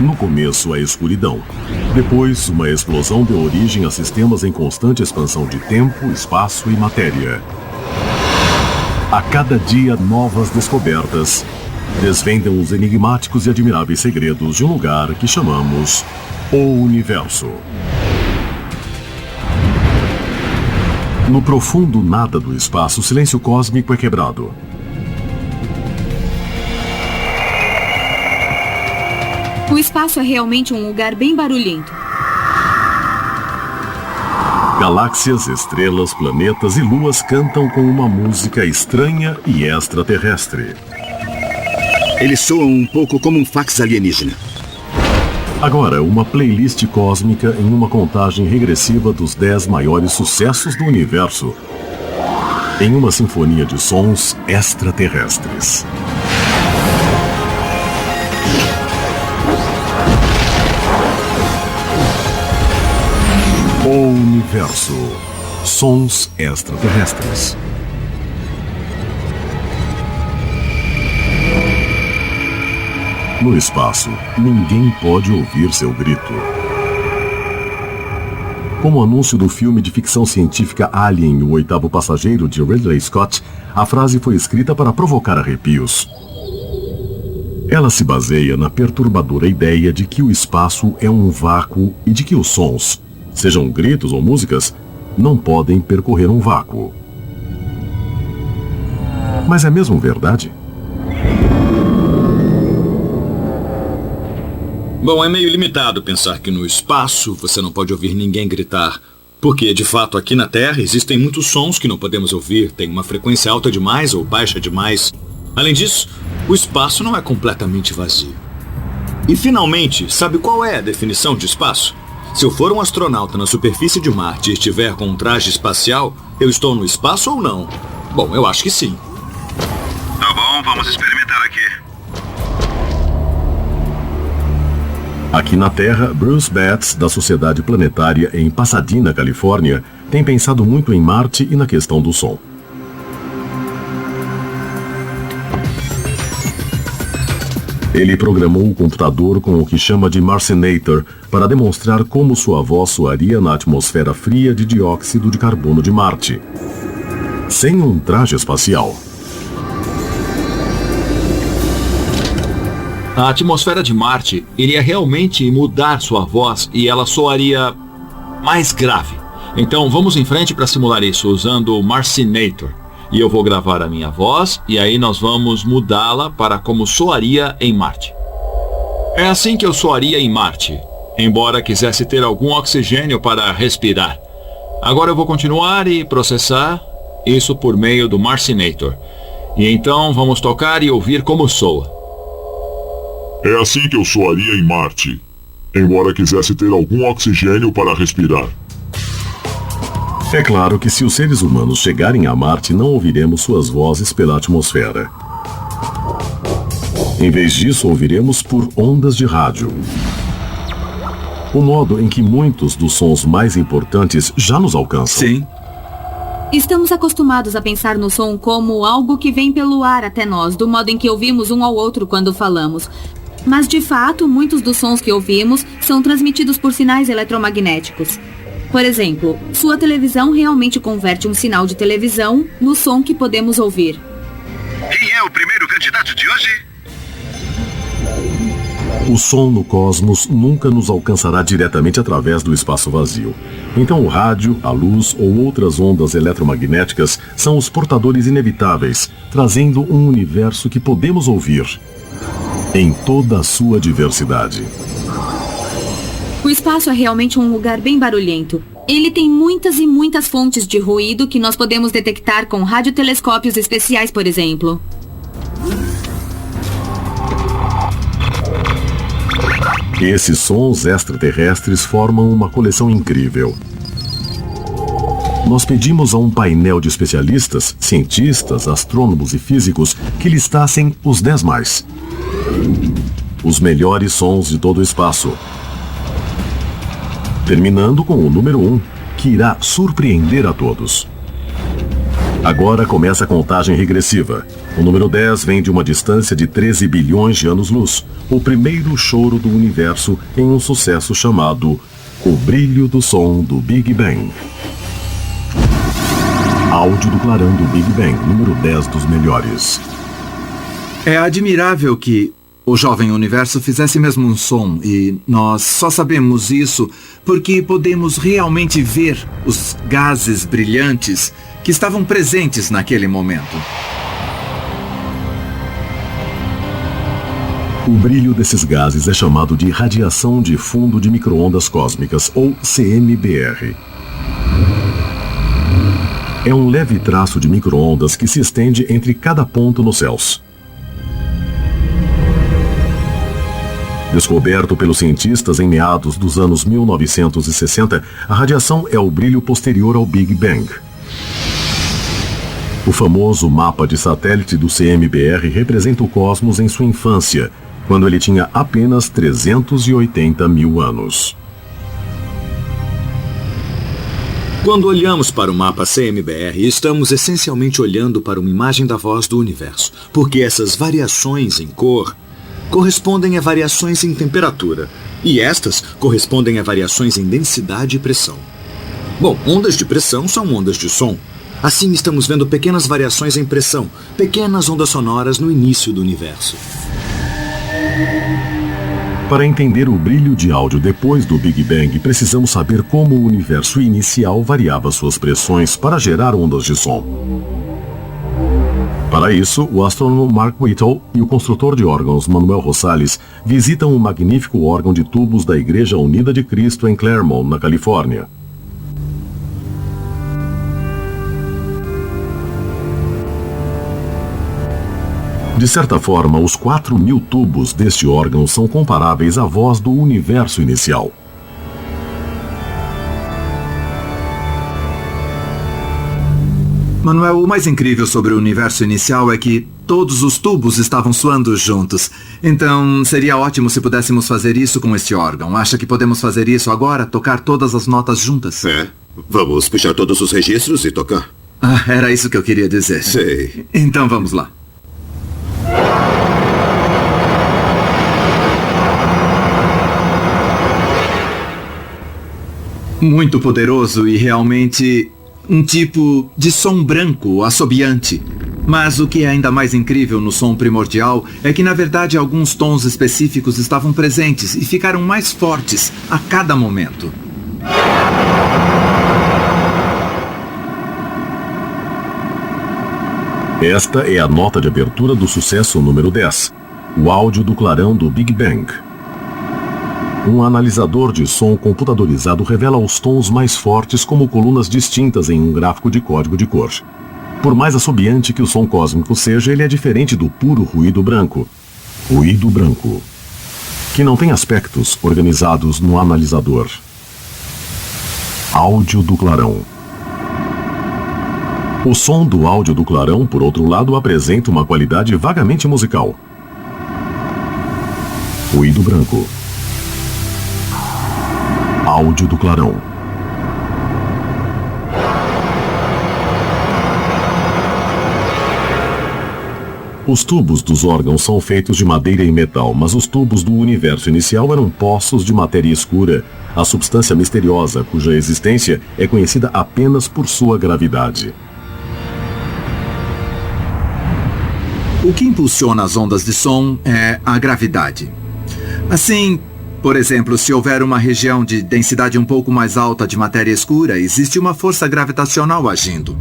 No começo, a escuridão. Depois, uma explosão deu origem a sistemas em constante expansão de tempo, espaço e matéria. A cada dia, novas descobertas desvendam os enigmáticos e admiráveis segredos de um lugar que chamamos o Universo. No profundo nada do espaço, o silêncio cósmico é quebrado. O espaço é realmente um lugar bem barulhento. Galáxias, estrelas, planetas e luas cantam com uma música estranha e extraterrestre. Eles soam um pouco como um fax alienígena. Agora, uma playlist cósmica em uma contagem regressiva dos 10 maiores sucessos do universo. Em uma sinfonia de sons extraterrestres. O Universo. Sons extraterrestres. No espaço, ninguém pode ouvir seu grito. Como o anúncio do filme de ficção científica Alien, o oitavo passageiro, de Ridley Scott, a frase foi escrita para provocar arrepios. Ela se baseia na perturbadora ideia de que o espaço é um vácuo e de que os sons, sejam gritos ou músicas, não podem percorrer um vácuo. Mas é mesmo verdade? Bom, é meio limitado pensar que no espaço você não pode ouvir ninguém gritar. Porque, de fato, aqui na Terra existem muitos sons que não podemos ouvir, tem uma frequência alta demais ou baixa demais. Além disso, o espaço não é completamente vazio. E, finalmente, sabe qual é a definição de espaço? Se eu for um astronauta na superfície de Marte e estiver com um traje espacial, eu estou no espaço ou não? Bom, eu acho que sim. Tá bom, vamos experimentar aqui. Aqui na Terra, Bruce Betts, da Sociedade Planetária em Pasadena, Califórnia, tem pensado muito em Marte e na questão do som. Ele programou o computador com o que chama de Marcinator para demonstrar como sua voz soaria na atmosfera fria de dióxido de carbono de Marte, sem um traje espacial. A atmosfera de Marte iria realmente mudar sua voz e ela soaria mais grave. Então vamos em frente para simular isso usando o Marcinator. E eu vou gravar a minha voz e aí nós vamos mudá-la para como soaria em Marte. É assim que eu soaria em Marte, embora quisesse ter algum oxigênio para respirar. Agora eu vou continuar e processar isso por meio do Marcinator. E então vamos tocar e ouvir como soa. É assim que eu soaria em Marte, embora quisesse ter algum oxigênio para respirar. É claro que se os seres humanos chegarem a Marte, não ouviremos suas vozes pela atmosfera. Em vez disso, ouviremos por ondas de rádio. O modo em que muitos dos sons mais importantes já nos alcançam. Sim. Estamos acostumados a pensar no som como algo que vem pelo ar até nós, do modo em que ouvimos um ao outro quando falamos. Mas, de fato, muitos dos sons que ouvimos são transmitidos por sinais eletromagnéticos. Por exemplo, sua televisão realmente converte um sinal de televisão no som que podemos ouvir. Quem é o primeiro candidato de hoje? O som no cosmos nunca nos alcançará diretamente através do espaço vazio. Então o rádio, a luz ou outras ondas eletromagnéticas são os portadores inevitáveis, trazendo um universo que podemos ouvir em toda a sua diversidade. O espaço é realmente um lugar bem barulhento. Ele tem muitas e muitas fontes de ruído que nós podemos detectar com radiotelescópios especiais, por exemplo. Esses sons extraterrestres formam uma coleção incrível. Nós pedimos a um painel de especialistas, cientistas, astrônomos e físicos que listassem os 10 mais. Os melhores sons de todo o espaço. Terminando com o número 1, que irá surpreender a todos. Agora começa a contagem regressiva. O número 10 vem de uma distância de 13 bilhões de anos-luz, o primeiro choro do universo em um sucesso chamado O Brilho do Som do Big Bang. Áudio do clarão do Big Bang, número 10 dos melhores. É admirável que o jovem universo fizesse mesmo um som, e nós só sabemos isso porque podemos realmente ver os gases brilhantes que estavam presentes naquele momento. O brilho desses gases é chamado de radiação de fundo de micro-ondas cósmicas, ou CMBR. É um leve traço de micro-ondas que se estende entre cada ponto nos céus. Descoberto pelos cientistas em meados dos anos 1960, a radiação é o brilho posterior ao Big Bang. O famoso mapa de satélite do CMBR representa o cosmos em sua infância, quando ele tinha apenas 380 mil anos. Quando olhamos para o mapa CMBR, estamos essencialmente olhando para uma imagem da voz do universo, porque essas variações em cor correspondem a variações em temperatura, e estas correspondem a variações em densidade e pressão. Bom, ondas de pressão são ondas de som. Assim, estamos vendo pequenas variações em pressão, pequenas ondas sonoras no início do universo. Para entender o brilho de áudio depois do Big Bang, precisamos saber como o universo inicial variava suas pressões para gerar ondas de som. Para isso, o astrônomo Mark Whittle e o construtor de órgãos Manuel Rosales visitam o magnífico órgão de tubos da Igreja Unida de Cristo em Claremont, na Califórnia. De certa forma, os 4.000 tubos deste órgão são comparáveis à voz do universo inicial. Manuel, o mais incrível sobre o universo inicial é que todos os tubos estavam soando juntos. Então, seria ótimo se pudéssemos fazer isso com este órgão. Acha que podemos fazer isso agora? Tocar todas as notas juntas? Vamos puxar todos os registros e tocar. Ah, era isso que eu queria dizer. Sei. Então, vamos lá. Muito poderoso e realmente um tipo de som branco, assobiante. Mas o que é ainda mais incrível no som primordial é que, na verdade, alguns tons específicos estavam presentes e ficaram mais fortes a cada momento. Esta é a nota de abertura do sucesso número 10, o áudio do clarão do Big Bang. Um analisador de som computadorizado revela os tons mais fortes como colunas distintas em um gráfico de código de cor. Por mais assobiante que o som cósmico seja, ele é diferente do puro ruído branco. Ruído branco, que não tem aspectos organizados no analisador. Áudio do clarão. O som do áudio do clarão, por outro lado, apresenta uma qualidade vagamente musical. Ruído branco. Áudio do clarão. Os tubos dos órgãos são feitos de madeira e metal, mas os tubos do universo inicial eram poços de matéria escura, a substância misteriosa cuja existência é conhecida apenas por sua gravidade. O que impulsiona as ondas de som é a gravidade. Assim, por exemplo, se houver uma região de densidade um pouco mais alta de matéria escura, existe uma força gravitacional agindo.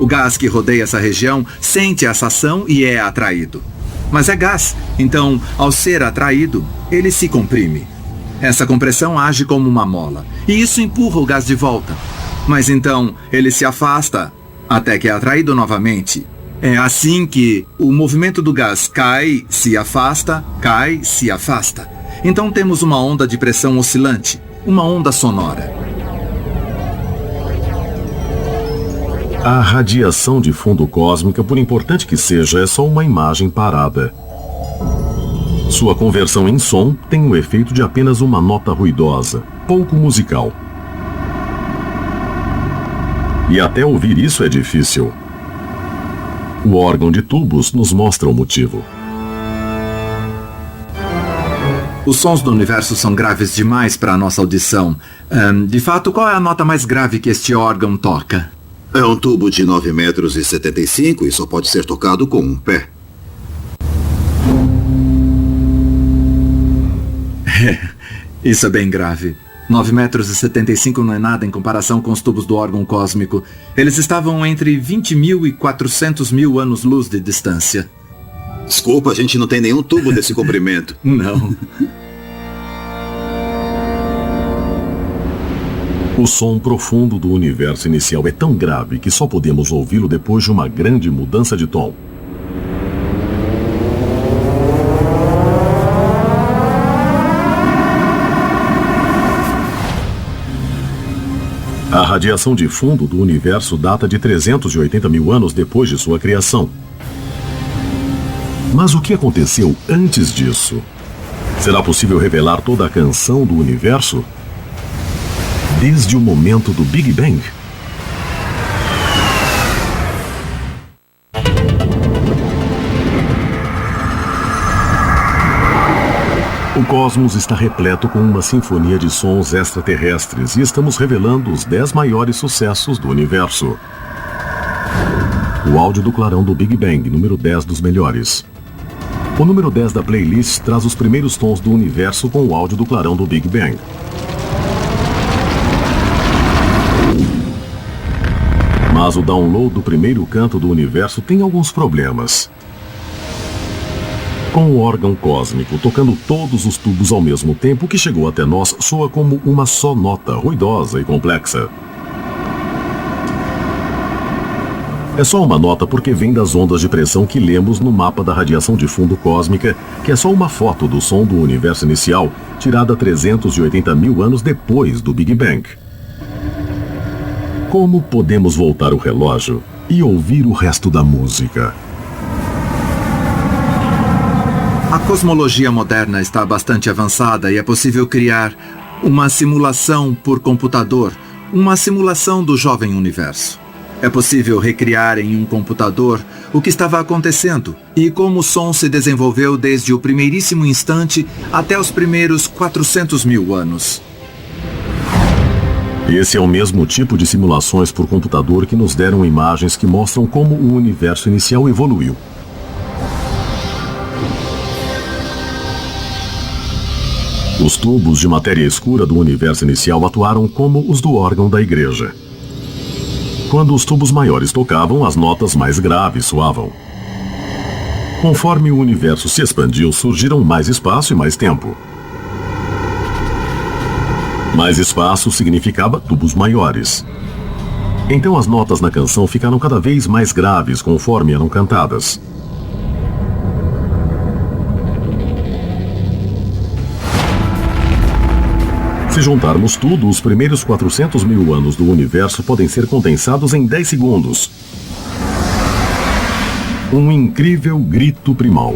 O gás que rodeia essa região sente essa ação e é atraído. Mas é gás, então, ao ser atraído, ele se comprime. Essa compressão age como uma mola, e isso empurra o gás de volta. Mas então, ele se afasta até que é atraído novamente. É assim que o movimento do gás cai, se afasta, cai, se afasta. Então temos uma onda de pressão oscilante, uma onda sonora. A radiação de fundo cósmica, por importante que seja, é só uma imagem parada. Sua conversão em som tem o efeito de apenas uma nota ruidosa, pouco musical. E até ouvir isso é difícil. O órgão de tubos nos mostra o motivo. Os sons do universo são graves demais para a nossa audição. De fato, qual é a nota mais grave que este órgão toca? É um tubo de 9,75 metros e só pode ser tocado com um pé. Isso é bem grave. 9,75 metros não é nada em comparação com os tubos do órgão cósmico. Eles estavam entre 20 mil e 400 mil anos-luz de distância. Desculpa, a gente não tem nenhum tubo desse comprimento. Não. O som profundo do universo inicial é tão grave que só podemos ouvi-lo depois de uma grande mudança de tom. A radiação de fundo do universo data de 380 mil anos depois de sua criação. Mas o que aconteceu antes disso? Será possível revelar toda a canção do universo? Desde o momento do Big Bang? O cosmos está repleto com uma sinfonia de sons extraterrestres e estamos revelando os 10 maiores sucessos do universo. O áudio do clarão do Big Bang, número 10 dos melhores. O número 10 da playlist traz os primeiros tons do universo com o áudio do clarão do Big Bang. Mas o download do primeiro canto do universo tem alguns problemas. Com o órgão cósmico tocando todos os tubos ao mesmo tempo, o que chegou até nós soa como uma só nota, ruidosa e complexa. É só uma nota porque vem das ondas de pressão que lemos no mapa da radiação de fundo cósmica, que é só uma foto do som do universo inicial, tirada 380 mil anos depois do Big Bang. Como podemos voltar o relógio e ouvir o resto da música? A cosmologia moderna está bastante avançada e é possível criar uma simulação por computador, uma simulação do jovem universo. É possível recriar em um computador o que estava acontecendo e como o som se desenvolveu desde o primeiríssimo instante até os primeiros 400 mil anos. Esse é o mesmo tipo de simulações por computador que nos deram imagens que mostram como o universo inicial evoluiu. Os tubos de matéria escura do universo inicial atuaram como os do órgão da igreja. Quando os tubos maiores tocavam, as notas mais graves soavam. Conforme o universo se expandiu, surgiram mais espaço e mais tempo. Mais espaço significava tubos maiores. Então as notas na canção ficaram cada vez mais graves conforme eram cantadas. Se juntarmos tudo, os primeiros 400 mil anos do universo podem ser condensados em 10 segundos. Um incrível grito primal.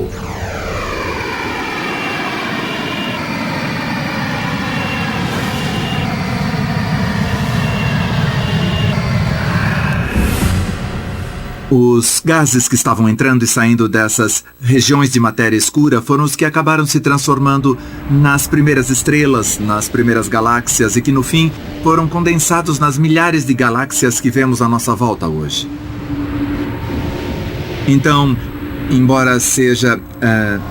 Os gases que estavam entrando e saindo dessas regiões de matéria escura foram os que acabaram se transformando nas primeiras estrelas, nas primeiras galáxias e que no fim foram condensados nas milhares de galáxias que vemos à nossa volta hoje. Então, embora seja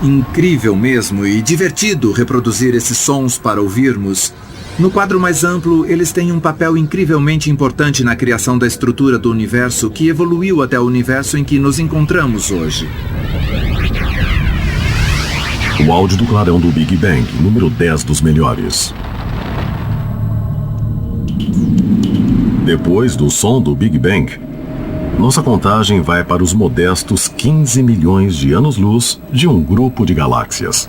incrível mesmo e divertido reproduzir esses sons para ouvirmos, no quadro mais amplo, eles têm um papel incrivelmente importante na criação da estrutura do universo que evoluiu até o universo em que nos encontramos hoje. O áudio do clarão do Big Bang, número 10 dos melhores. Depois do som do Big Bang, nossa contagem vai para os modestos 15 milhões de anos-luz de um grupo de galáxias.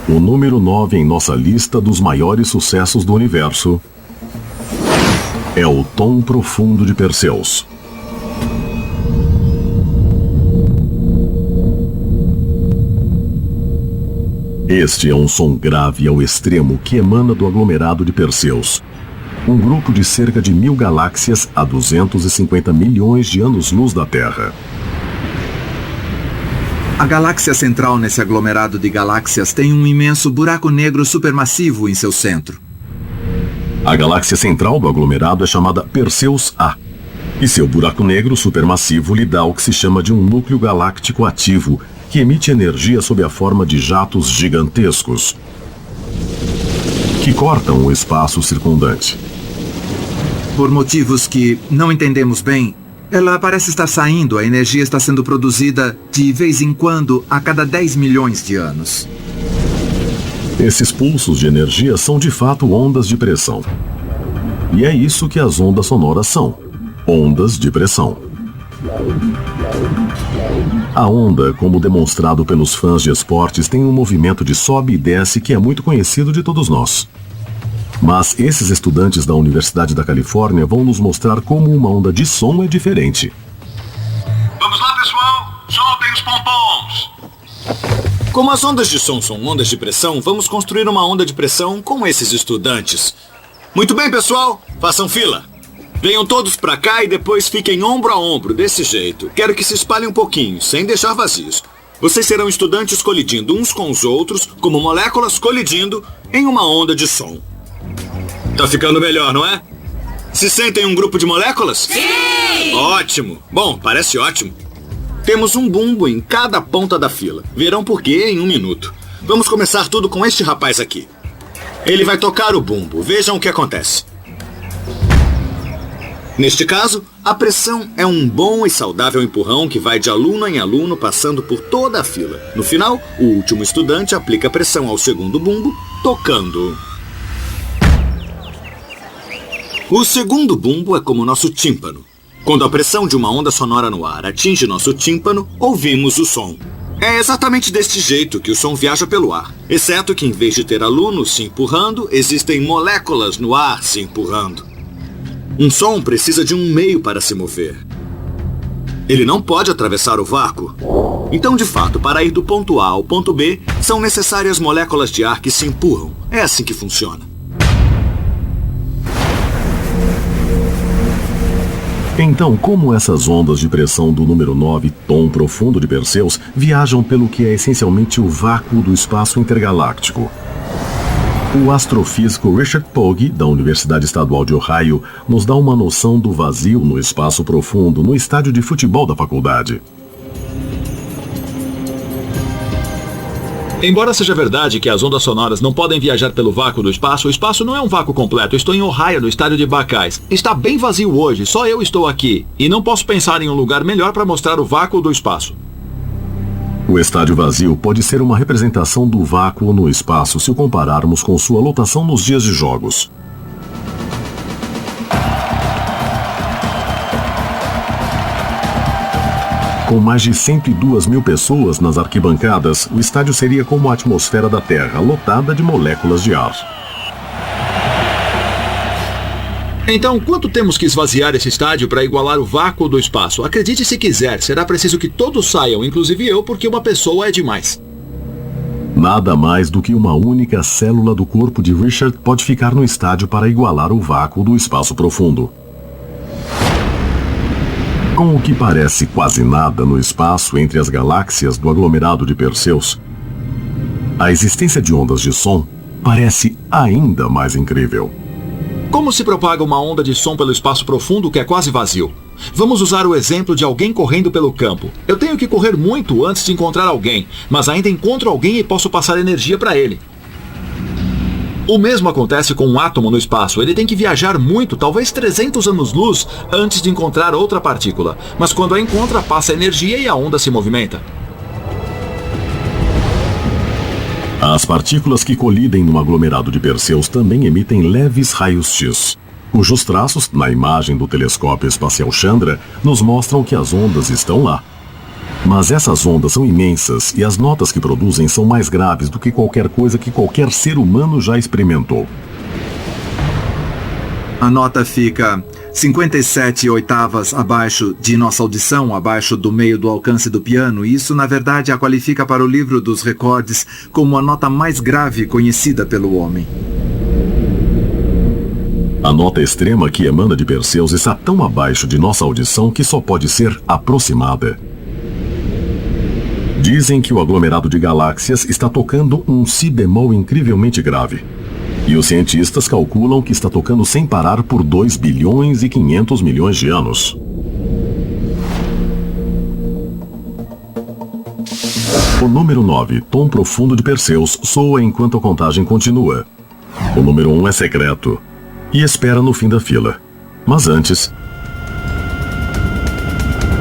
O número 9 em nossa lista dos maiores sucessos do universo é o tom profundo de Perseus. Este é um som grave ao extremo que emana do aglomerado de Perseus. um grupo de cerca de 1000 galáxias a 250 milhões de anos-luz da Terra. A galáxia central nesse aglomerado de galáxias tem um imenso buraco negro supermassivo em seu centro. A galáxia central do aglomerado é chamada Perseus A, e seu buraco negro supermassivo lhe dá o que se chama de um núcleo galáctico ativo, que emite energia sob a forma de jatos gigantescos, que cortam o espaço circundante. Por motivos que não entendemos bem, ela parece estar saindo, a energia está sendo produzida de vez em quando a cada 10 milhões de anos. Esses pulsos de energia são de fato ondas de pressão. E é isso que as ondas sonoras são: ondas de pressão. A onda, como demonstrado pelos fãs de esportes, tem um movimento de sobe e desce que é muito conhecido de todos nós. Mas esses estudantes da Universidade da Califórnia vão nos mostrar como uma onda de som é diferente. Vamos lá, pessoal. Soltem os pompons. Como as ondas de som são ondas de pressão, vamos construir uma onda de pressão com esses estudantes. Muito bem, pessoal. Façam fila. Venham todos pra cá e depois fiquem ombro a ombro, desse jeito. Quero que se espalhem um pouquinho, sem deixar vazios. Vocês serão estudantes colidindo uns com os outros, como moléculas colidindo em uma onda de som. Tá ficando melhor, não é? Se sentem um grupo de moléculas? Sim! Ótimo! Bom, parece ótimo. Temos um bumbo em cada ponta da fila. Verão por quê em 1 minuto. Vamos começar tudo com este rapaz aqui. Ele vai tocar o bumbo. Vejam o que acontece. Neste caso, a pressão é um bom e saudável empurrão que vai de aluno em aluno passando por toda a fila. No final, o último estudante aplica pressão ao segundo bumbo, tocando. O segundo bumbo é como nosso tímpano. Quando a pressão de uma onda sonora no ar atinge nosso tímpano, ouvimos o som. É exatamente deste jeito que o som viaja pelo ar, exceto que em vez de ter alunos se empurrando, existem moléculas no ar se empurrando. Um som precisa de um meio para se mover. Ele não pode atravessar o vácuo. Então, de fato, para ir do ponto A ao ponto B, são necessárias moléculas de ar que se empurram. É assim que funciona. Então, como essas ondas de pressão do número 9, tom profundo de Perseus, viajam pelo que é essencialmente o vácuo do espaço intergaláctico? O astrofísico Richard Pogge, da Universidade Estadual de Ohio, nos dá uma noção do vazio no espaço profundo no estádio de futebol da faculdade. Embora seja verdade que as ondas sonoras não podem viajar pelo vácuo do espaço, o espaço não é um vácuo completo. Eu estou em Ohio, no estádio de Buckeyes. Está bem vazio hoje, só eu estou aqui. E não posso pensar em um lugar melhor para mostrar o vácuo do espaço. O estádio vazio pode ser uma representação do vácuo no espaço se o compararmos com sua lotação nos dias de jogos. Com mais de 102 mil pessoas nas arquibancadas, o estádio seria como a atmosfera da Terra, lotada de moléculas de ar. Então, quanto temos que esvaziar esse estádio para igualar o vácuo do espaço? Acredite se quiser, será preciso que todos saiam, inclusive eu, porque uma pessoa é demais. Nada mais do que uma única célula do corpo de Richard pode ficar no estádio para igualar o vácuo do espaço profundo. Com o que parece quase nada no espaço entre as galáxias do aglomerado de Perseus, a existência de ondas de som parece ainda mais incrível. Como se propaga uma onda de som pelo espaço profundo que é quase vazio? Vamos usar o exemplo de alguém correndo pelo campo. Eu tenho que correr muito antes de encontrar alguém, mas ainda encontro alguém e posso passar energia para ele. O mesmo acontece com um átomo no espaço. Ele tem que viajar muito, talvez 300 anos-luz, antes de encontrar outra partícula. Mas quando a encontra, passa energia e a onda se movimenta. As partículas que colidem no aglomerado de Perseus também emitem leves raios-x, cujos traços, na imagem do telescópio espacial Chandra, nos mostram que as ondas estão lá. Mas essas ondas são imensas e as notas que produzem são mais graves do que qualquer coisa que qualquer ser humano já experimentou. A nota fica 57 oitavas abaixo de nossa audição, abaixo do meio do alcance do piano, e isso, na verdade, a qualifica para o livro dos recordes como a nota mais grave conhecida pelo homem. A nota extrema que emana de Perseus está tão abaixo de nossa audição que só pode ser aproximada. Dizem que o aglomerado de galáxias está tocando um si bemol incrivelmente grave. E os cientistas calculam que está tocando sem parar por 2 bilhões e 500 milhões de anos. O número 9, tom profundo de Perseus, soa enquanto a contagem continua. O número 1 é secreto e espera no fim da fila. Mas antes,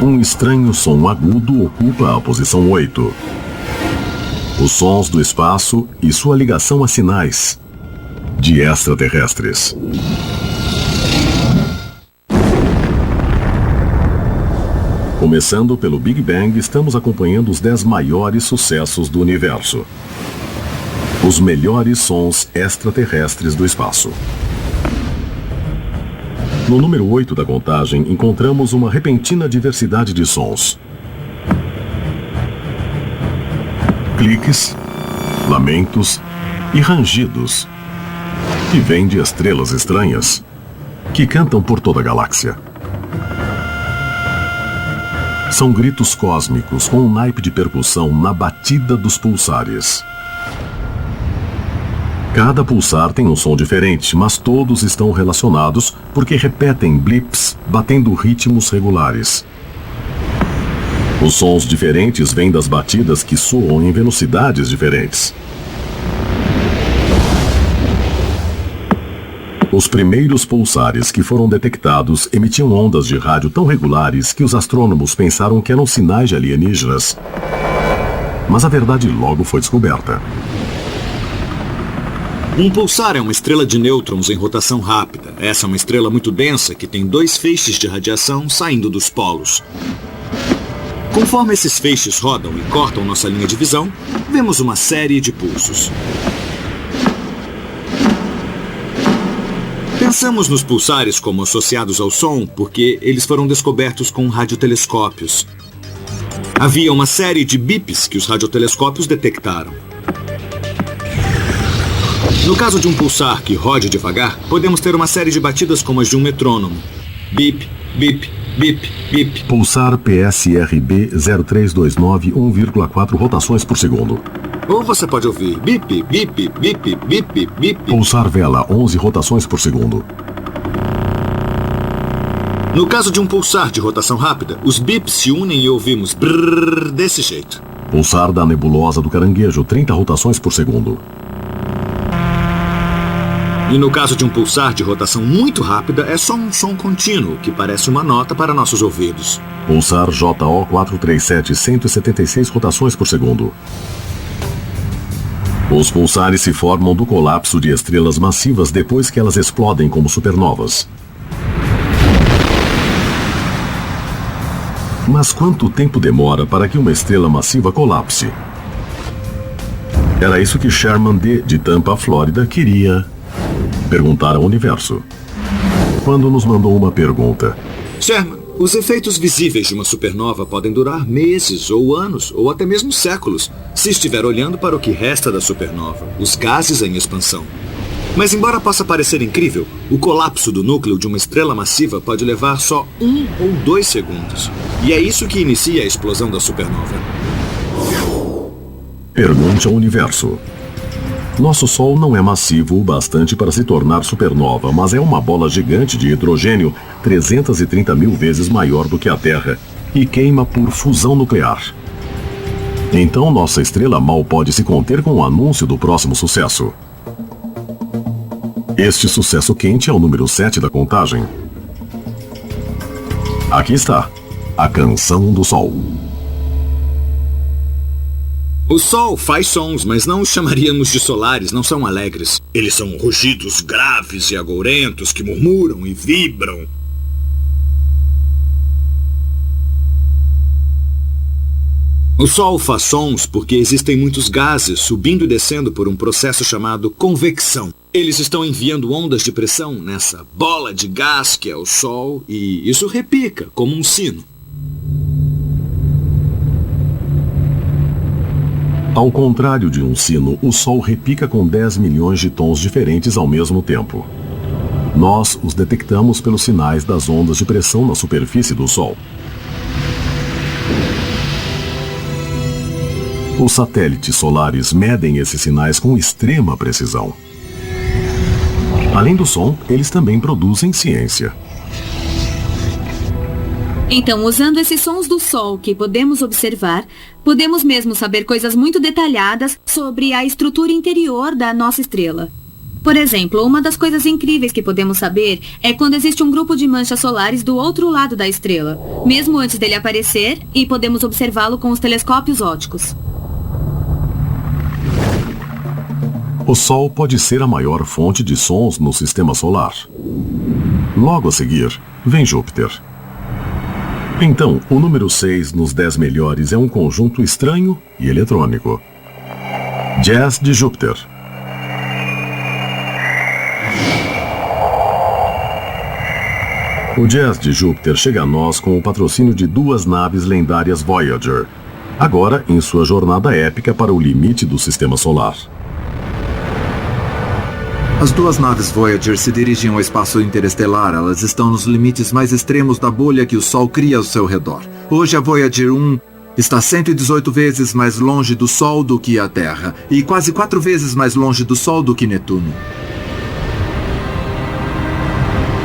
um estranho som agudo ocupa a posição 8. Os sons do espaço e sua ligação a sinais de extraterrestres. Começando pelo Big Bang, estamos acompanhando os 10 maiores sucessos do universo. Os melhores sons extraterrestres do espaço. No número 8 da contagem, encontramos uma repentina diversidade de sons. Cliques, lamentos e rangidos, que vêm de estrelas estranhas, que cantam por toda a galáxia. São gritos cósmicos com um naipe de percussão na batida dos pulsares. Cada pulsar tem um som diferente, mas todos estão relacionados porque repetem blips batendo ritmos regulares. Os sons diferentes vêm das batidas que soam em velocidades diferentes. Os primeiros pulsares que foram detectados emitiam ondas de rádio tão regulares que os astrônomos pensaram que eram sinais de alienígenas. Mas a verdade logo foi descoberta. Um pulsar é uma estrela de nêutrons em rotação rápida. Essa é uma estrela muito densa que tem 2 feixes de radiação saindo dos polos. Conforme esses feixes rodam e cortam nossa linha de visão, vemos uma série de pulsos. Pensamos nos pulsares como associados ao som porque eles foram descobertos com radiotelescópios. Havia uma série de bips que os radiotelescópios detectaram. No caso de um pulsar que rode devagar, podemos ter uma série de batidas como as de um metrônomo. Bip, bip, bip, bip. Pulsar PSRB 0329, 1,4 rotações por segundo. Ou você pode ouvir bip, bip, bip, bip, bip. Pulsar vela, 11 rotações por segundo. No caso de um pulsar de rotação rápida, os bips se unem e ouvimos brrr desse jeito. Pulsar da nebulosa do caranguejo, 30 rotações por segundo. E no caso de um pulsar de rotação muito rápida, é só um som contínuo, que parece uma nota para nossos ouvidos. Pulsar JO 437, 176 rotações por segundo. Os pulsares se formam do colapso de estrelas massivas depois que elas explodem como supernovas. Mas quanto tempo demora para que uma estrela massiva colapse? Era isso que Sherman D., de Tampa, Flórida, queria perguntar ao universo, quando nos mandou uma pergunta. Sherman, os efeitos visíveis de uma supernova podem durar meses, ou anos, ou até mesmo séculos, se estiver olhando para o que resta da supernova, os gases em expansão. Mas embora possa parecer incrível, o colapso do núcleo de uma estrela massiva pode levar só 1 ou 2 segundos. E é isso que inicia a explosão da supernova. Pergunte ao universo. Nosso Sol não é massivo o bastante para se tornar supernova, mas é uma bola gigante de hidrogênio 330 mil vezes maior do que a Terra e queima por fusão nuclear. Então nossa estrela mal pode se conter com o anúncio do próximo sucesso. Este sucesso quente é o número 7 da contagem. Aqui está, a Canção do Sol. O Sol faz sons, mas não os chamaríamos de solares, não são alegres. Eles são rugidos graves e agourentos que murmuram e vibram. O Sol faz sons porque existem muitos gases subindo e descendo por um processo chamado convecção. Eles estão enviando ondas de pressão nessa bola de gás que é o Sol e isso repica como um sino. Ao contrário de um sino, o Sol repica com 10 milhões de tons diferentes ao mesmo tempo. Nós os detectamos pelos sinais das ondas de pressão na superfície do Sol. Os satélites solares medem esses sinais com extrema precisão. Além do som, eles também produzem ciência. Então, usando esses sons do Sol que podemos observar, podemos mesmo saber coisas muito detalhadas sobre a estrutura interior da nossa estrela. Por exemplo, uma das coisas incríveis que podemos saber é quando existe um grupo de manchas solares do outro lado da estrela, mesmo antes dele aparecer, e podemos observá-lo com os telescópios ópticos. O Sol pode ser a maior fonte de sons no sistema solar. Logo a seguir, vem Júpiter. Então, o número 6 nos 10 melhores é um conjunto estranho e eletrônico. Jazz de Júpiter. O Jazz de Júpiter chega a nós com o patrocínio de 2 naves lendárias Voyager, agora em sua jornada épica para o limite do sistema solar. As 2 naves Voyager se dirigem ao espaço interestelar. Elas estão nos limites mais extremos da bolha que o Sol cria ao seu redor. Hoje a Voyager 1 está 118 vezes mais longe do Sol do que a Terra, e quase 4 vezes mais longe do Sol do que Netuno.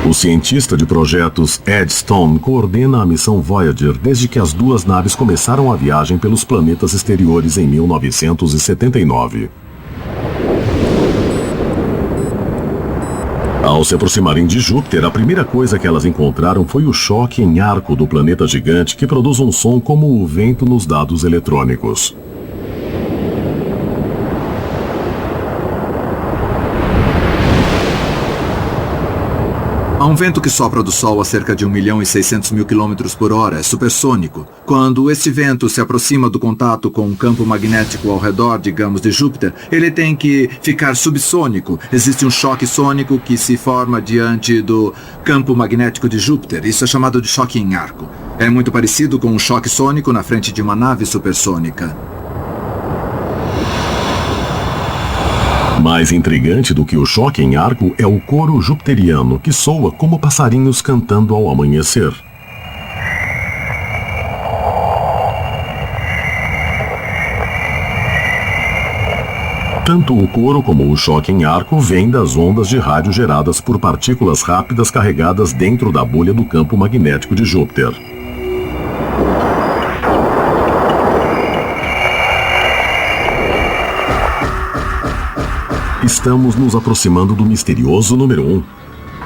O cientista de projetos Ed Stone coordena a missão Voyager desde que as 2 naves começaram a viagem pelos planetas exteriores em 1979. Ao se aproximarem de Júpiter, a primeira coisa que elas encontraram foi o choque em arco do planeta gigante, que produz um som como o vento nos dados eletrônicos. Há um vento que sopra do Sol a cerca de 1.600.000 km por hora, é supersônico. Quando este vento se aproxima do contato com um campo magnético ao redor, digamos, de Júpiter, ele tem que ficar subsônico. Existe um choque sônico que se forma diante do campo magnético de Júpiter. Isso é chamado de choque em arco. É muito parecido com um choque sônico na frente de uma nave supersônica. Mais intrigante do que o choque em arco é o coro jupiteriano, que soa como passarinhos cantando ao amanhecer. Tanto o coro como o choque em arco vêm das ondas de rádio geradas por partículas rápidas carregadas dentro da bolha do campo magnético de Júpiter. Estamos nos aproximando do misterioso número 1.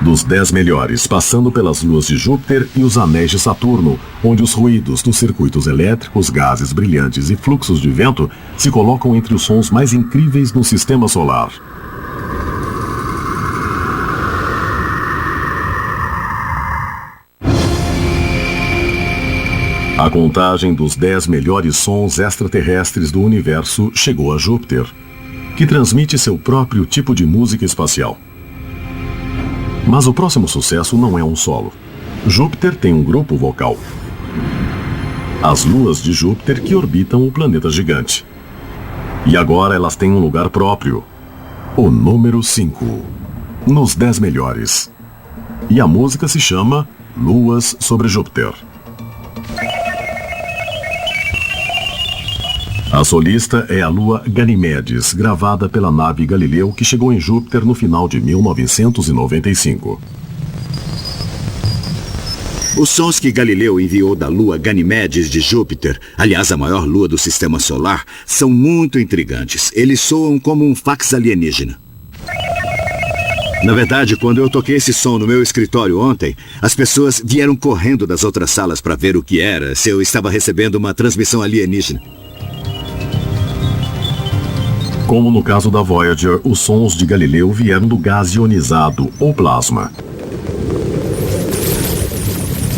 Dos 10 melhores, passando pelas luas de Júpiter e os anéis de Saturno, onde os ruídos dos circuitos elétricos, gases brilhantes e fluxos de vento se colocam entre os sons mais incríveis no sistema solar. A contagem dos 10 melhores sons extraterrestres do universo chegou a Júpiter, que transmite seu próprio tipo de música espacial. Mas o próximo sucesso não é um solo. Júpiter tem um grupo vocal. As luas de Júpiter que orbitam o planeta gigante. E agora elas têm um lugar próprio. O número 5. Nos 10 melhores. E a música se chama Luas sobre Júpiter. A solista é a lua Ganimedes, gravada pela nave Galileu, que chegou em Júpiter no final de 1995. Os sons que Galileu enviou da lua Ganimedes de Júpiter, aliás a maior lua do sistema solar, são muito intrigantes. Eles soam como um fax alienígena. Na verdade, quando eu toquei esse som no meu escritório ontem, as pessoas vieram correndo das outras salas para ver o que era, se eu estava recebendo uma transmissão alienígena. Como no caso da Voyager, os sons de Galileu vieram do gás ionizado, ou plasma.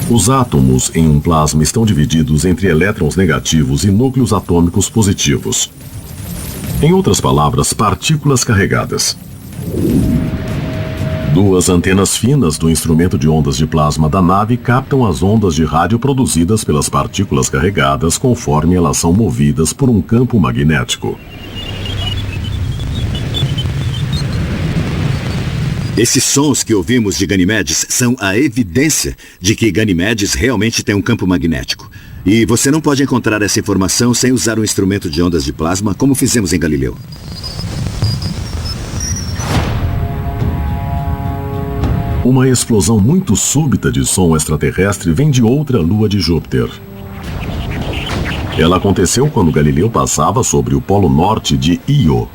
Os átomos em um plasma estão divididos entre elétrons negativos e núcleos atômicos positivos. Em outras palavras, partículas carregadas. 2 antenas finas do instrumento de ondas de plasma da nave captam as ondas de rádio produzidas pelas partículas carregadas conforme elas são movidas por um campo magnético. Esses sons que ouvimos de Ganimedes são a evidência de que Ganimedes realmente tem um campo magnético. E você não pode encontrar essa informação sem usar um instrumento de ondas de plasma, como fizemos em Galileu. Uma explosão muito súbita de som extraterrestre vem de outra lua de Júpiter. Ela aconteceu quando Galileu passava sobre o polo norte de Io.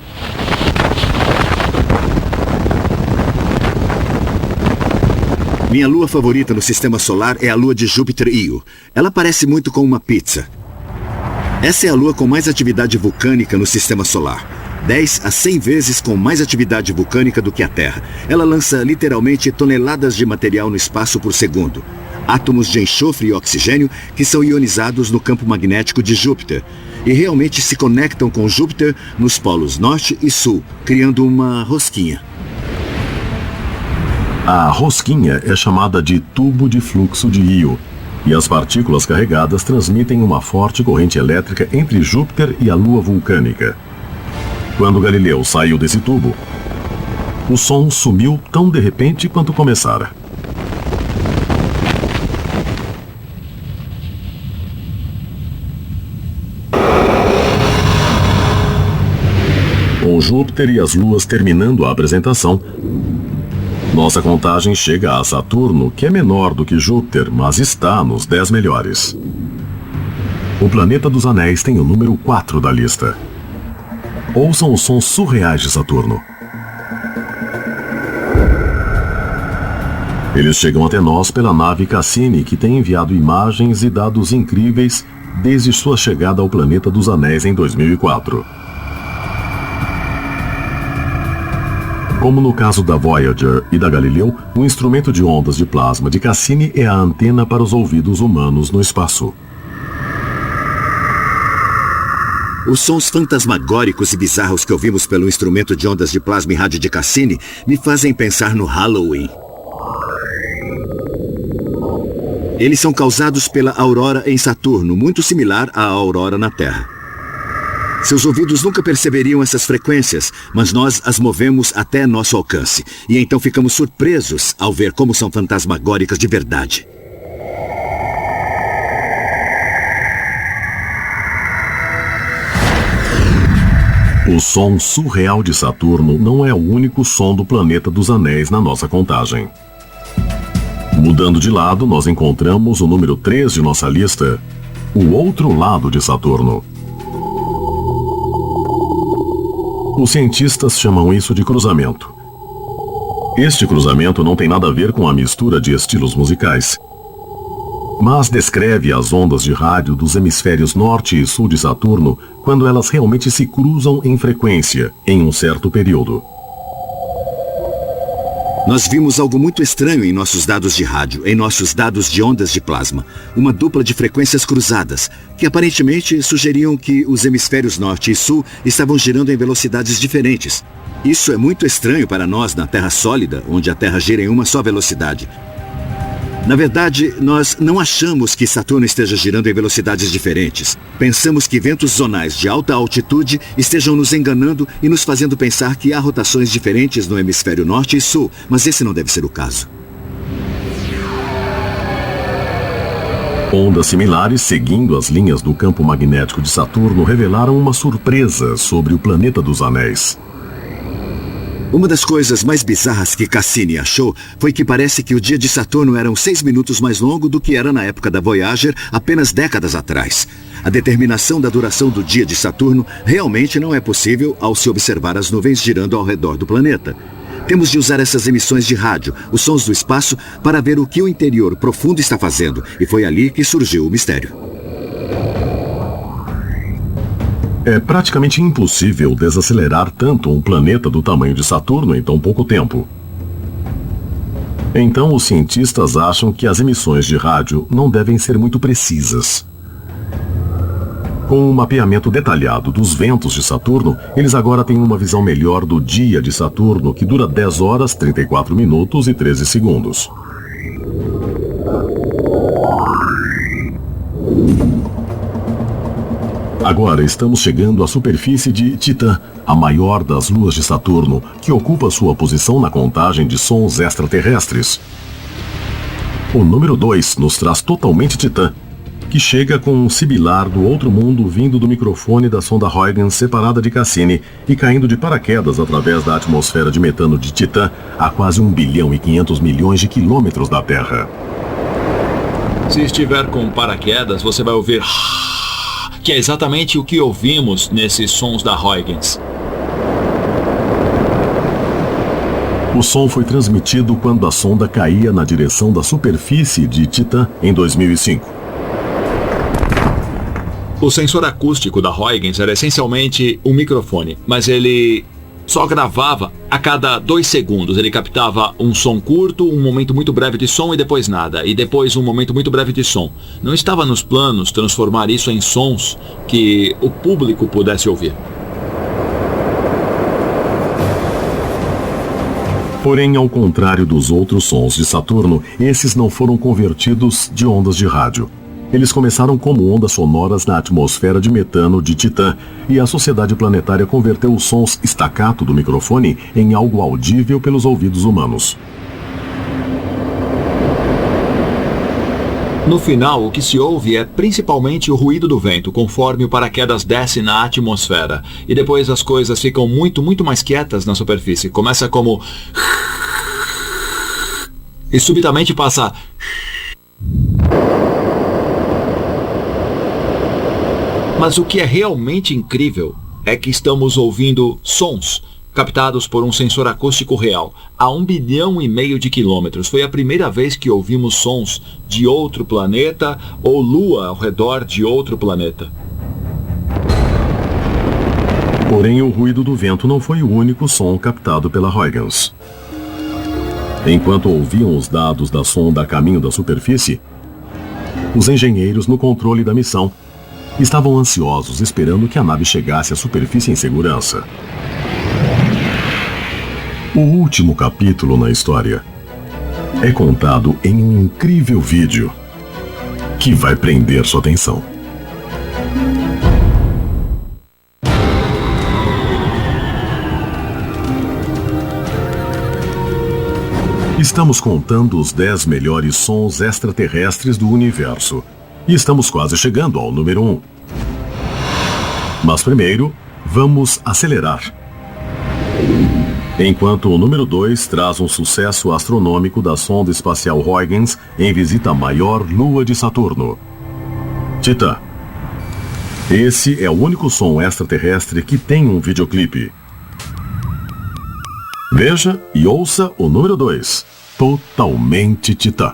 Minha lua favorita no sistema solar é a lua de Júpiter Io. Ela parece muito com uma pizza. Essa é a lua com mais atividade vulcânica no sistema solar. 10 a 100 vezes com mais atividade vulcânica do que a Terra. Ela lança literalmente toneladas de material no espaço por segundo. Átomos de enxofre e oxigênio que são ionizados no campo magnético de Júpiter. E realmente se conectam com Júpiter nos polos norte e sul, criando uma rosquinha. A rosquinha é chamada de tubo de fluxo de Io, e as partículas carregadas transmitem uma forte corrente elétrica entre Júpiter e a lua vulcânica. Quando Galileu saiu desse tubo, o som sumiu tão de repente quanto começara. Com Júpiter e as luas terminando a apresentação, nossa contagem chega a Saturno, que é menor do que Júpiter, mas está nos 10 melhores. O planeta dos anéis tem o número 4 da lista. Ouçam os sons surreais de Saturno. Eles chegam até nós pela nave Cassini, que tem enviado imagens e dados incríveis desde sua chegada ao planeta dos anéis em 2004. Como no caso da Voyager e da Galileu, o instrumento de ondas de plasma de Cassini é a antena para os ouvidos humanos no espaço. Os sons fantasmagóricos e bizarros que ouvimos pelo instrumento de ondas de plasma e rádio de Cassini me fazem pensar no Halloween. Eles são causados pela aurora em Saturno, muito similar à aurora na Terra. Seus ouvidos nunca perceberiam essas frequências, mas nós as movemos até nosso alcance. E então ficamos surpresos ao ver como são fantasmagóricas de verdade. O som surreal de Saturno não é o único som do planeta dos anéis na nossa contagem. Mudando de lado, nós encontramos o número 3 de nossa lista, o outro lado de Saturno. Os cientistas chamam isso de cruzamento. Este cruzamento não tem nada a ver com a mistura de estilos musicais, mas descreve as ondas de rádio dos hemisférios norte e sul de Saturno quando elas realmente se cruzam em frequência em um certo período. Nós vimos algo muito estranho em nossos dados de rádio, em nossos dados de ondas de plasma. Uma dupla de frequências cruzadas, que aparentemente sugeriam que os hemisférios norte e sul estavam girando em velocidades diferentes. Isso é muito estranho para nós na Terra sólida, onde a Terra gira em uma só velocidade. Na verdade, nós não achamos que Saturno esteja girando em velocidades diferentes. Pensamos que ventos zonais de alta altitude estejam nos enganando e nos fazendo pensar que há rotações diferentes no hemisfério norte e sul, mas esse não deve ser o caso. Ondas similares seguindo as linhas do campo magnético de Saturno revelaram uma surpresa sobre o planeta dos anéis. Uma das coisas mais bizarras que Cassini achou foi que parece que o dia de Saturno era 6 minutos mais longo do que era na época da Voyager, apenas décadas atrás. A determinação da duração do dia de Saturno realmente não é possível ao se observar as nuvens girando ao redor do planeta. Temos de usar essas emissões de rádio, os sons do espaço, para ver o que o interior profundo está fazendo, e foi ali que surgiu o mistério. É praticamente impossível desacelerar tanto um planeta do tamanho de Saturno em tão pouco tempo. Então, os cientistas acham que as emissões de rádio não devem ser muito precisas. Com um mapeamento detalhado dos ventos de Saturno, eles agora têm uma visão melhor do dia de Saturno, que dura 10 horas, 34 minutos e 13 segundos. Agora estamos chegando à superfície de Titã, a maior das luas de Saturno, que ocupa sua posição na contagem de sons extraterrestres. O número 2 nos traz totalmente Titã, que chega com um sibilar do outro mundo vindo do microfone da sonda Huygens separada de Cassini e caindo de paraquedas através da atmosfera de metano de Titã a quase 1 bilhão e 500 milhões de quilômetros da Terra. Se estiver com paraquedas, você vai ouvir que é exatamente o que ouvimos nesses sons da Huygens. O som foi transmitido quando a sonda caía na direção da superfície de Titã em 2005. O sensor acústico da Huygens era essencialmente um microfone, mas ele só gravava a cada 2 segundos. Ele captava um som curto, um momento muito breve de som e depois nada, e depois um momento muito breve de som. Não estava nos planos transformar isso em sons que o público pudesse ouvir. Porém, ao contrário dos outros sons de Saturno, esses não foram convertidos de ondas de rádio. Eles começaram como ondas sonoras na atmosfera de metano de Titã, e a Sociedade Planetária converteu os sons staccato do microfone em algo audível pelos ouvidos humanos. No final, o que se ouve é principalmente o ruído do vento, conforme o paraquedas desce na atmosfera. E depois as coisas ficam muito mais quietas na superfície. Começa como... e subitamente passa... Mas o que é realmente incrível é que estamos ouvindo sons captados por um sensor acústico real a 1,5 bilhão de quilômetros. Foi a primeira vez que ouvimos sons de outro planeta ou lua ao redor de outro planeta. Porém, o ruído do vento não foi o único som captado pela Huygens. Enquanto ouviam os dados da sonda a caminho da superfície, os engenheiros no controle da missão estavam ansiosos esperando que a nave chegasse à superfície em segurança. O último capítulo na história é contado em um incrível vídeo que vai prender sua atenção. Estamos contando os 10 melhores sons extraterrestres do universo. E estamos quase chegando ao número 1. Mas primeiro, vamos acelerar. Enquanto o número 2 traz um sucesso astronômico da sonda espacial Huygens em visita à maior lua de Saturno, Titã. Esse é o único som extraterrestre que tem um videoclipe. Veja e ouça o número 2, totalmente Titã.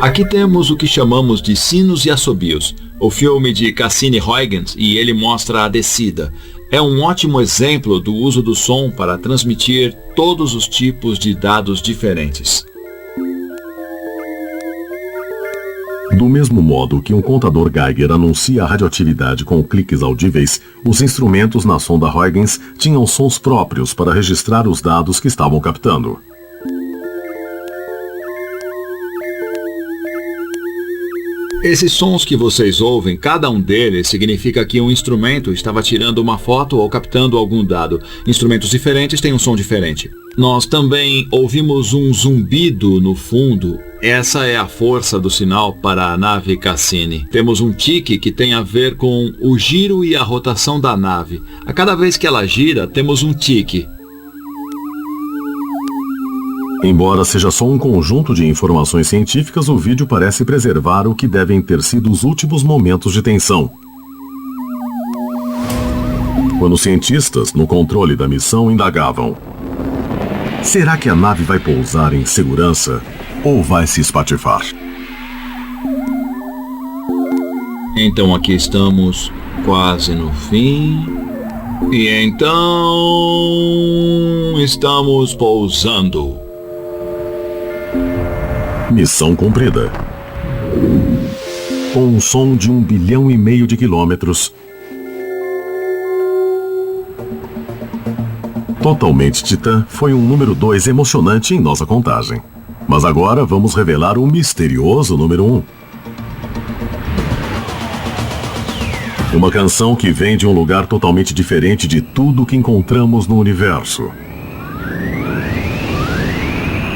Aqui temos o que chamamos de sinos e assobios, o filme de Cassini-Huygens, e ele mostra a descida. É um ótimo exemplo do uso do som para transmitir todos os tipos de dados diferentes. Do mesmo modo que um contador Geiger anuncia a radioatividade com cliques audíveis, os instrumentos na sonda Huygens tinham sons próprios para registrar os dados que estavam captando. Esses sons que vocês ouvem, cada um deles significa que um instrumento estava tirando uma foto ou captando algum dado. Instrumentos diferentes têm um som diferente. Nós também ouvimos um zumbido no fundo. Essa é a força do sinal para a nave Cassini. Temos um tique que tem a ver com o giro e a rotação da nave. A cada vez que ela gira, temos um tique. Embora seja só um conjunto de informações científicas, o vídeo parece preservar o que devem ter sido os últimos momentos de tensão. Quando os cientistas, no controle da missão, indagavam: será que a nave vai pousar em segurança ou vai se espatifar? Então aqui estamos, quase no fim. E então estamos pousando. Missão cumprida. Com um som de 1,5 bilhão de quilômetros, totalmente Titã foi um número 2 emocionante em nossa contagem. Mas agora vamos revelar o misterioso número 1. Uma canção que vem de um lugar totalmente diferente de tudo que encontramos no universo.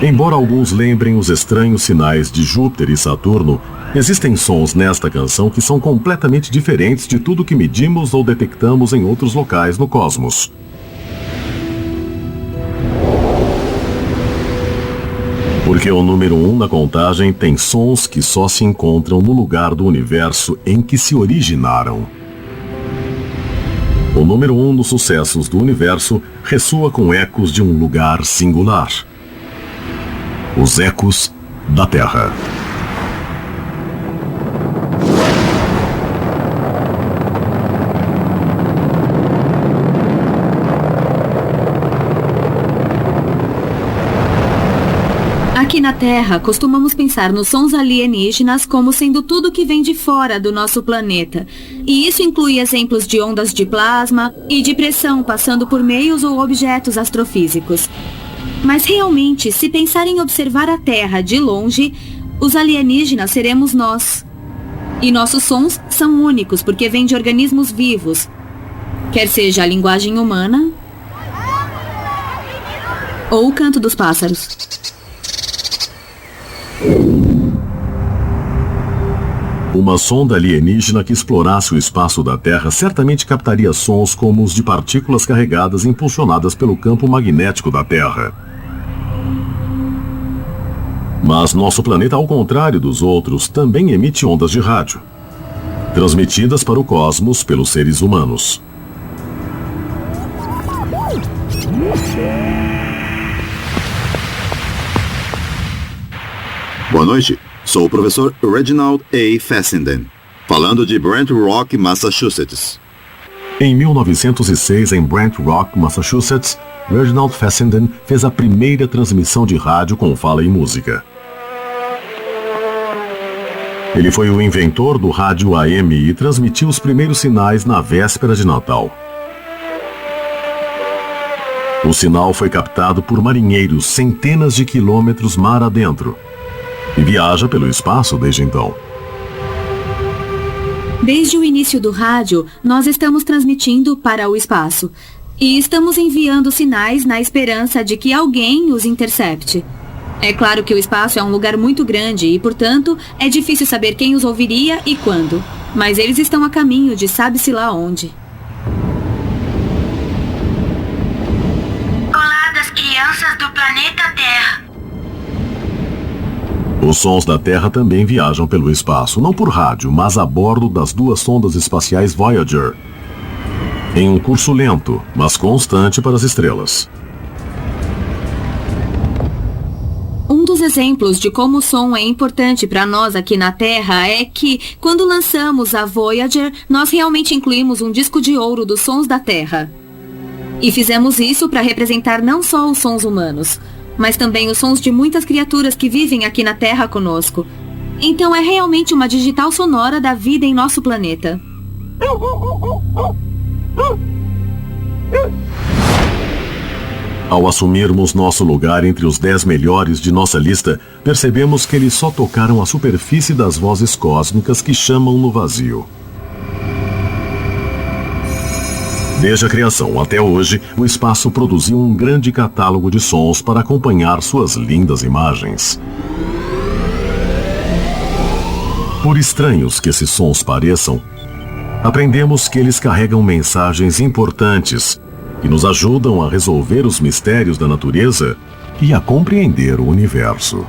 Embora alguns lembrem os estranhos sinais de Júpiter e Saturno, existem sons nesta canção que são completamente diferentes de tudo que medimos ou detectamos em outros locais no cosmos. Porque o número 1 na contagem tem sons que só se encontram no lugar do universo em que se originaram. O número 1 nos sucessos do universo ressoa com ecos de um lugar singular. Os ecos da Terra. Aqui na Terra, costumamos pensar nos sons alienígenas como sendo tudo que vem de fora do nosso planeta. E isso inclui exemplos de ondas de plasma e de pressão passando por meios ou objetos astrofísicos. Mas realmente, se pensar em observar a Terra de longe, os alienígenas seremos nós. E nossos sons são únicos porque vêm de organismos vivos. Quer seja a linguagem humana ou o canto dos pássaros. Uma sonda alienígena que explorasse o espaço da Terra certamente captaria sons como os de partículas carregadas impulsionadas pelo campo magnético da Terra. Mas nosso planeta, ao contrário dos outros, também emite ondas de rádio, transmitidas para o cosmos pelos seres humanos. Boa noite, sou o professor Reginald A. Fessenden, falando de Brant Rock, Massachusetts. Em 1906, em Brant Rock, Massachusetts, Reginald Fessenden fez a primeira transmissão de rádio com fala e música. Ele foi o inventor do rádio AM e transmitiu os primeiros sinais na véspera de Natal. O sinal foi captado por marinheiros centenas de quilômetros mar adentro e viaja pelo espaço desde então. Desde o início do rádio, nós estamos transmitindo para o espaço e estamos enviando sinais na esperança de que alguém os intercepte. É claro que o espaço é um lugar muito grande e, portanto, é difícil saber quem os ouviria e quando, mas eles estão a caminho de sabe-se lá onde. Olá das crianças do planeta Terra. Os sons da Terra também viajam pelo espaço, não por rádio, mas a bordo das duas sondas espaciais Voyager, em um curso lento, mas constante para as estrelas. Um dos exemplos de como o som é importante para nós aqui na Terra é que, quando lançamos a Voyager, nós realmente incluímos um disco de ouro dos sons da Terra. E fizemos isso para representar não só os sons humanos, mas também os sons de muitas criaturas que vivem aqui na Terra conosco. Então é realmente uma digital sonora da vida em nosso planeta. Ao assumirmos nosso lugar entre os 10 melhores de nossa lista, percebemos que eles só tocaram a superfície das vozes cósmicas que chamam no vazio. Desde a criação até hoje, o espaço produziu um grande catálogo de sons para acompanhar suas lindas imagens. Por estranhos que esses sons pareçam, aprendemos que eles carregam mensagens importantes que nos ajudam a resolver os mistérios da natureza e a compreender o universo.